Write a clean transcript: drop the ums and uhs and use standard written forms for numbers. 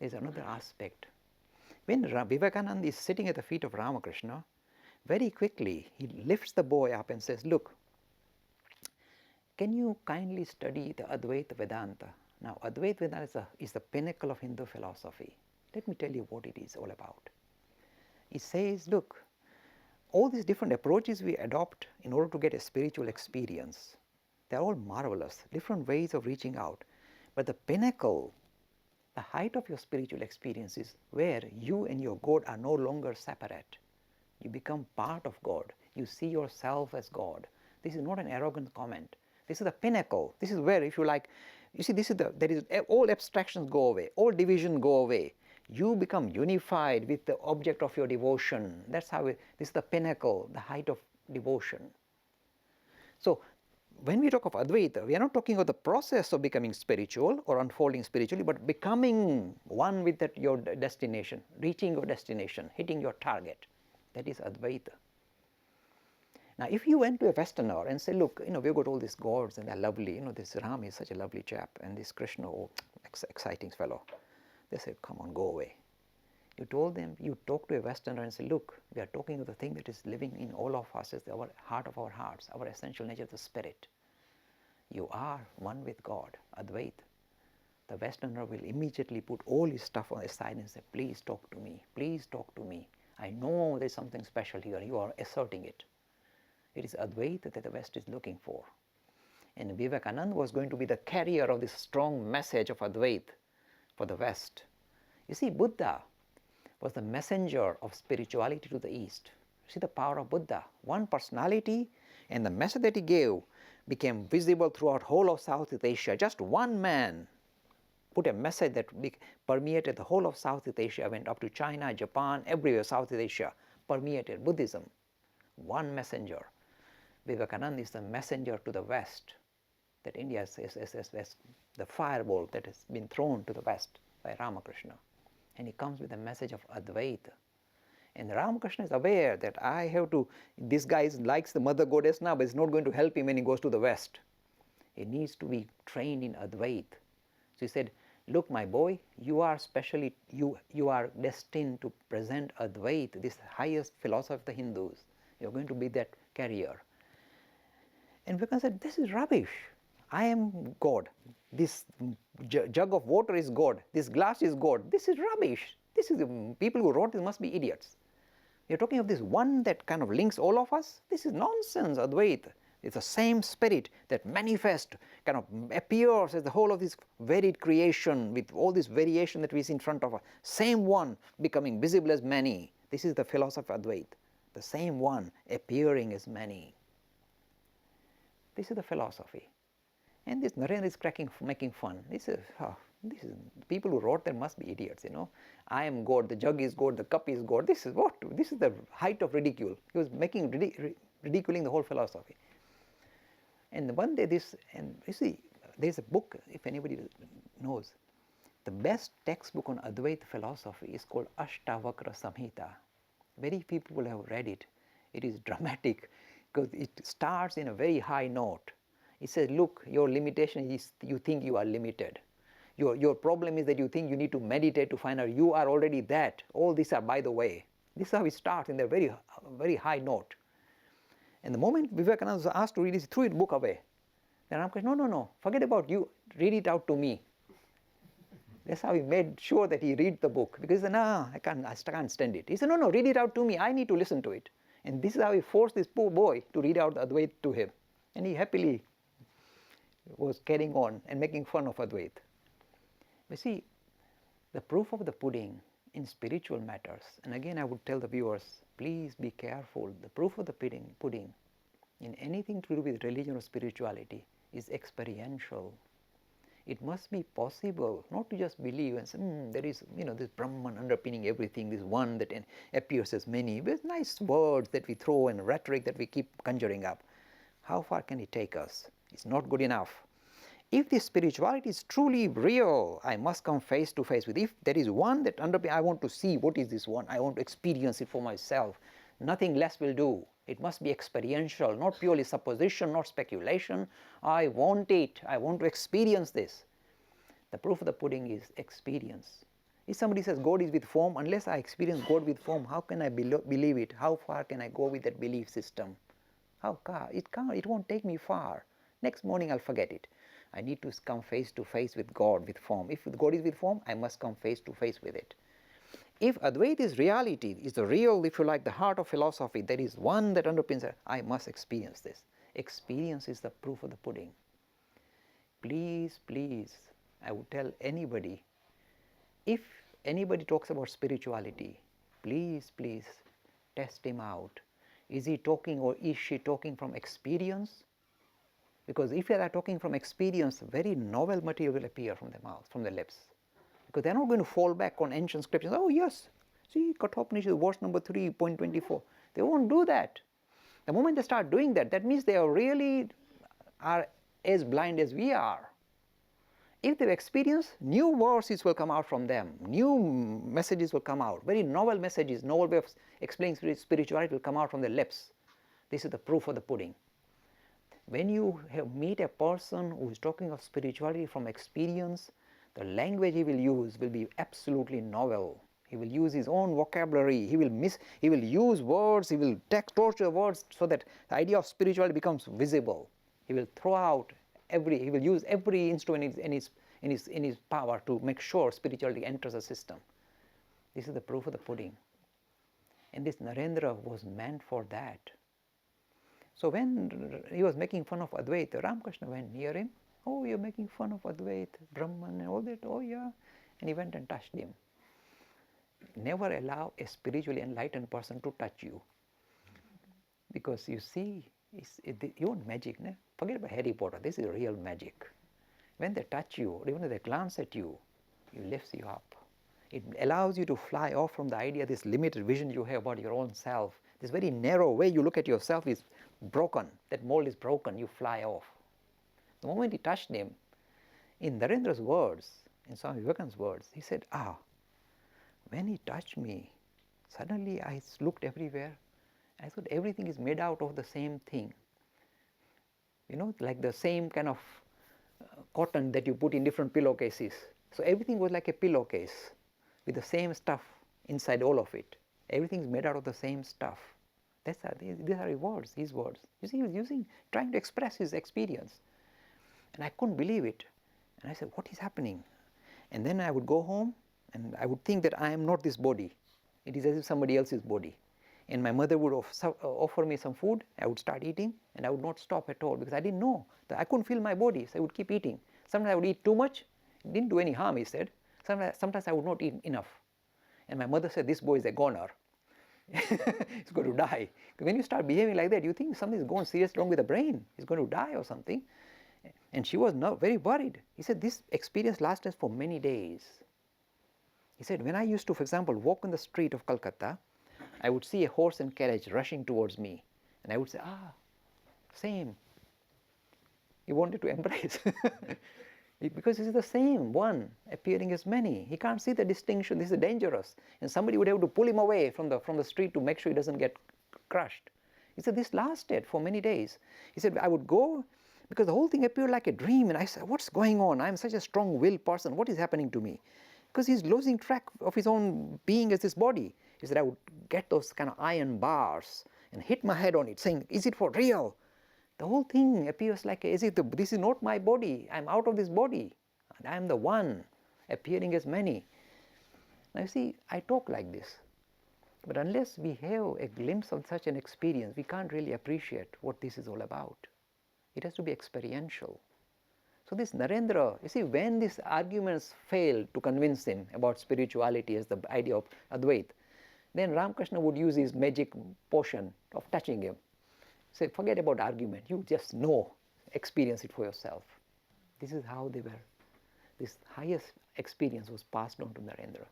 There's another aspect. When Vivekananda is sitting at the feet of Ramakrishna, very quickly he lifts the boy up and says, look, can you kindly study the Advaita Vedanta? Now, Advaita Vedanta is the pinnacle of Hindu philosophy. Let me tell you what it is all about. It says, look, all these different approaches we adopt in order to get a spiritual experience, they're all marvelous, different ways of reaching out. But the pinnacle, the height of your spiritual experience is where you and your God are no longer separate. You become part of God. You see yourself as God. This is not an arrogant comment. This is the pinnacle. This is where, if you like, you see, all abstractions go away, all division go away. You become unified with the object of your devotion. That's how this is the pinnacle, the height of devotion. So, when we talk of Advaita, we are not talking about the process of becoming spiritual or unfolding spiritually, but becoming one with your destination, reaching your destination, hitting your target. That is Advaita. Now, if you went to a Westerner and say, look, we've got all these gods and they're lovely, this Ram is such a lovely chap, and this Krishna, oh, exciting fellow. They say, come on, go away. You told them, you talk to a Westerner and say, look, we are talking of the thing that is living in all of us, is our heart of our hearts, our essential nature, the spirit. You are one with God, Advaita. The Westerner will immediately put all his stuff on the side and say, please talk to me, please talk to me. I know there's something special here, you are asserting it. It is Advaita that the West is looking for. And Vivekananda was going to be the carrier of this strong message of Advaita for the West. You see, Buddha was the messenger of spirituality to the East. See the power of Buddha. One personality, and the message that he gave became visible throughout whole of Southeast Asia. Just one man put a message that permeated the whole of Southeast Asia, went up to China, Japan, everywhere Southeast Asia, permeated Buddhism. One messenger. Vivekananda is the messenger to the West, that India is the firebolt that has been thrown to the West by Ramakrishna. And he comes with a message of Advaita. And Ramakrishna is aware that this guy likes the mother goddess now, but it's not going to help him when he goes to the West. He needs to be trained in Advaita. So he said, look, my boy, you are destined to present Advaita, this highest philosophy of the Hindus. You're going to be that carrier. And Vivekananda said, this is rubbish. I am God. This jug of water is God. This glass is God. This is rubbish. People who wrote this must be idiots. You're talking of this one that kind of links all of us? This is nonsense, Advaita. It's the same spirit that manifests, kind of appears as the whole of this varied creation with all this variation that we see in front of us. Same one becoming visible as many. This is the philosophy of Advaita. The same one appearing as many. This is the philosophy. And this Narendra is making fun. This is people who wrote that must be idiots, I am God, the jug is God, the cup is God. This is what? This is the height of ridicule. He was ridiculing the whole philosophy. And one day and you see, there's a book, if anybody knows, the best textbook on Advaita philosophy is called Ashtavakra Samhita. Very few people have read it. It is dramatic because it starts in a very high note. It says, look, your limitation is you think you are limited. Your problem is that you think you need to meditate to find out you are already that. All these are by the way. This is how it starts in a very, very high note. And the moment Vivekananda was asked to read it, he threw the book away. Then Ramakrishna, no, forget about you, read it out to me. That's how he made sure that he read the book. Because he said, no, I can't stand it. He said, no, read it out to me, I need to listen to it. And this is how he forced this poor boy to read out Advaita to him. And he happily was carrying on and making fun of Advaita. You see, the proof of the pudding in spiritual matters, and again I would tell the viewers, please be careful, the proof of the pudding in anything to do with religion or spirituality is experiential. It must be possible not to just believe and say, there is this Brahman underpinning everything, this one that appears as many, with nice words that we throw and rhetoric that we keep conjuring up. How far can it take us? It's not good enough. If this spirituality is truly real, I must come face to face with it. If there is one that I want to see what is this one, I want to experience it for myself. Nothing less will do. It must be experiential, not purely supposition, not speculation. I want it. I want to experience this. The proof of the pudding is experience. If somebody says God is with form, unless I experience God with form, how can I believe it? How far can I go with that belief system? It won't take me far. Next morning I'll forget it. I need to come face to face with God with form. If God is with form, I must come face to face with it. If Advaita is reality, is the real, if you like, the heart of philosophy, there is one that underpins it, I must experience this. Experience is the proof of the pudding. Please, please, I would tell anybody, if anybody talks about spirituality, please, please test him out. Is he talking or is she talking from experience? Because if they are talking from experience, very novel material will appear from their mouth, from their lips. Because they are not going to fall back on ancient scriptures. Oh yes, see, Kathopanishad, verse number 3.24. They won't do that. The moment they start doing that, that means they are really are as blind as we are. If they experience, new verses will come out from them, new messages will come out, very novel messages, novel way of explaining spirituality will come out from their lips. This is the proof of the pudding. When you meet a person who is talking of spirituality from experience, the language he will use will be absolutely novel. He will use his own vocabulary, he will use words, he will torture words so that the idea of spirituality becomes visible. He will throw out he will use every instrument in his power to make sure spirituality enters the system. This is the proof of the pudding. And this Narendra was meant for that. So when he was making fun of Advaita, Ramakrishna went near him. Oh, you're making fun of Advaita, Brahman and all that. Oh yeah. And he went and touched him. Never allow a spiritually enlightened person to touch you. Because you see, you want magic, no? Forget about Harry Potter, this is real magic. When they touch you, or even if they glance at you, it lifts you up. It allows you to fly off from the idea, this limited vision you have about your own self. This very narrow way you look at yourself is broken. That mold is broken, you fly off. The moment he touched him, in Narendra's words, in Swami Vivekananda's words, he said, when he touched me, suddenly I looked everywhere. I thought everything is made out of the same thing. You know, like the same kind of cotton that you put in different pillowcases. So everything was like a pillowcase with the same stuff inside all of it. Everything is made out of the same stuff. These are his words. You see, he was trying to express his experience. And I couldn't believe it. And I said, what is happening? And then I would go home and I would think that I am not this body. It is as if somebody else's body. And my mother would offer me some food, I would start eating, and I would not stop at all because I didn't know. I couldn't feel my body, so I would keep eating. Sometimes I would eat too much, it didn't do any harm, he said. Sometimes I would not eat enough. And my mother said, this boy is a goner. He's going to die. When you start behaving like that, you think something's gone seriously wrong with the brain. He's going to die or something. And she was very worried. He said, this experience lasted for many days. He said, when I used to, for example, walk on the street of Calcutta, I would see a horse and carriage rushing towards me. And I would say, same. He wanted to embrace. Because it's the same one appearing as many. He can't see the distinction. This is dangerous. And somebody would have to pull him away from the street to make sure he doesn't get crushed. He said, this lasted for many days. He said, I would go because the whole thing appeared like a dream. And I said, what's going on? I'm such a strong-willed person. What is happening to me? Because he's losing track of his own being as this body. He said, I would get those kind of iron bars and hit my head on it, saying, is it for real? The whole thing appears like as if this is not my body. I'm out of this body. And I am the one appearing as many. Now you see, I talk like this. But unless we have a glimpse of such an experience, we can't really appreciate what this is all about. It has to be experiential. So this Narendra, you see, when these arguments failed to convince him about spirituality as the idea of Advaita, then Ramakrishna would use his magic potion of touching him. Say, forget about argument, you just know, experience it for yourself. This is how this highest experience was passed on to Narendra.